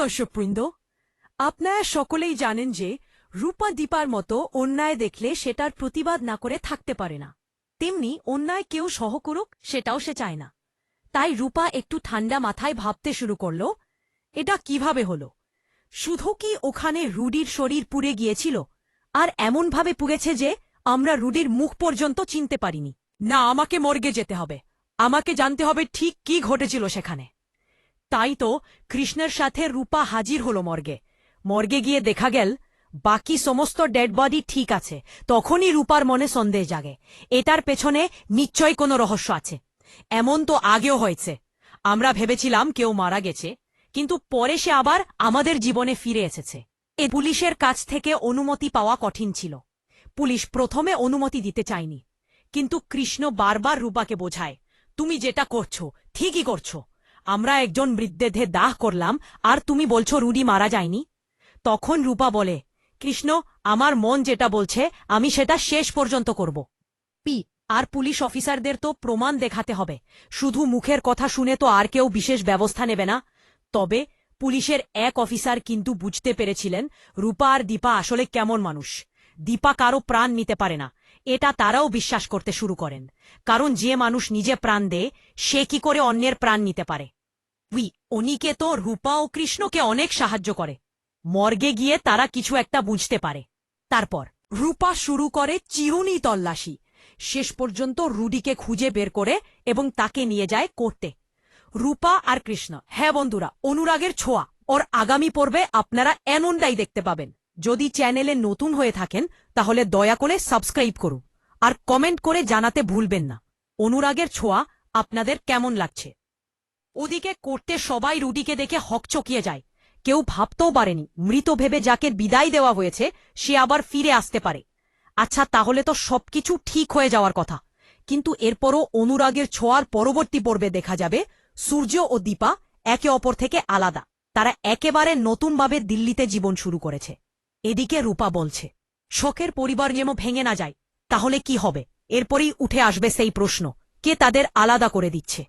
দর্শকবৃন্দ, আপনারা সকলেই জানেন যে রূপা দীপার মতো অন্যায় দেখলে সেটার প্রতিবাদ না করে থাকতে পারে না। তেমনি অন্যায় কেউ সহ করুক সেটাও সে চায় না। তাই রূপা একটু ঠান্ডা মাথায় ভাবতে শুরু করল, এটা কিভাবে হলো? শুধু কি ওখানে রুডির শরীর পুড়ে গিয়েছিল, আর এমনভাবে পুড়েছে যে আমরা রুডির মুখ পর্যন্ত চিনতে পারিনি? না, আমাকে মর্গে যেতে হবে। আমাকে জানতে হবে ঠিক কি ঘটেছিল সেখানে। তাই তো কৃষ্ণের সাথে রূপা হাজির হল মর্গে। মর্গে গিয়ে দেখা গেল বাকি সমস্ত ডেড বডি ঠিক আছে। তখনই রূপার মনে সন্দেহ জাগে, এটার পেছনে নিশ্চয়ই কোনো রহস্য আছে। এমন তো আগেও হয়েছে। আমরা ভেবেছিলাম কেউ মারা গেছে, কিন্তু পরে সে আবার আমাদের জীবনে ফিরে এসেছে। এ পুলিশের কাছ থেকে অনুমতি পাওয়া কঠিন ছিল। পুলিশ প্রথমে অনুমতি দিতে চায়নি, কিন্তু কৃষ্ণ বারবার রূপাকে বোঝায়, তুমি যেটা করছো ঠিকই করছো। আমরা একজন মৃতদেহে দাহ করলাম, আর তুমি বলছো রুডি মারা যায়নি। তখন রূপা বলে, কৃষ্ণ, আমার মন যেটা বলছে আমি সেটা শেষ পর্যন্ত করব। আর পুলিশ অফিসারদের তো প্রমাণ দেখাতে হবে। শুধু মুখের কথা শুনে তো আর কেউ বিশেষ ব্যবস্থা নেবে না। তবে পুলিশের এক অফিসার কিন্তু বুঝতে পেরেছিলেন রূপা আর দীপা আসলে কেমন মানুষ। দীপা কারো প্রাণ নিতে পারে না, এটা তারাও বিশ্বাস করতে শুরু করেন। কারণ যে মানুষ নিজে প্রাণ দেয়, সে কি করে অন্যের প্রাণ নিতে পারে? উনিকে তো রূপা ও কৃষ্ণকে অনেক সাহায্য করে। মর্গে গিয়ে তারা কিছু একটা বুঝতে পারে। তারপর রূপা শুরু করে চিরুনি তল্লাশি। শেষ পর্যন্ত রুডিকে খুঁজে বের করে এবং তাকে নিয়ে যায় কোর্টে। রূপা আর কৃষ্ণ, হ্যাঁ বন্ধুরা, অনুরাগের ছোঁয়া ওর আগামী পর্বে আপনারা এমনটাই দেখতে পাবেন। যদি চ্যানেলে নতুন হয়ে থাকেন তাহলে দয়া করে সাবস্ক্রাইব করুন, আর কমেন্ট করে জানাতে ভুলবেন না অনুরাগের ছোঁয়া আপনাদের কেমন লাগছে। ওদিকে কোর্টে সবাই রুডিকে দেখে হকচকিয়ে যায়। কেউ ভাবতেও পারেনি মৃত ভেবে যাকে বিদায় দেওয়া হয়েছে সে আবার ফিরে আসতে পারে। আচ্ছা, তাহলে তো সবকিছু ঠিক হয়ে যাওয়ার কথা। কিন্তু এরপরও অনুরাগের ছোঁয়ার পরবর্তী পর্বে দেখা যাবে সূর্য ও দীপা একে অপর থেকে আলাদা। তারা একেবারে নতুনভাবে দিল্লিতে জীবন শুরু করেছে। এদিকে রূপা বলছে, শখের পরিবার যেন ভেঙে না যায়। তাহলে কি হবে? এরপরই উঠে আসবে সেই প্রশ্ন, কে তাদের আলাদা করে দিচ্ছে।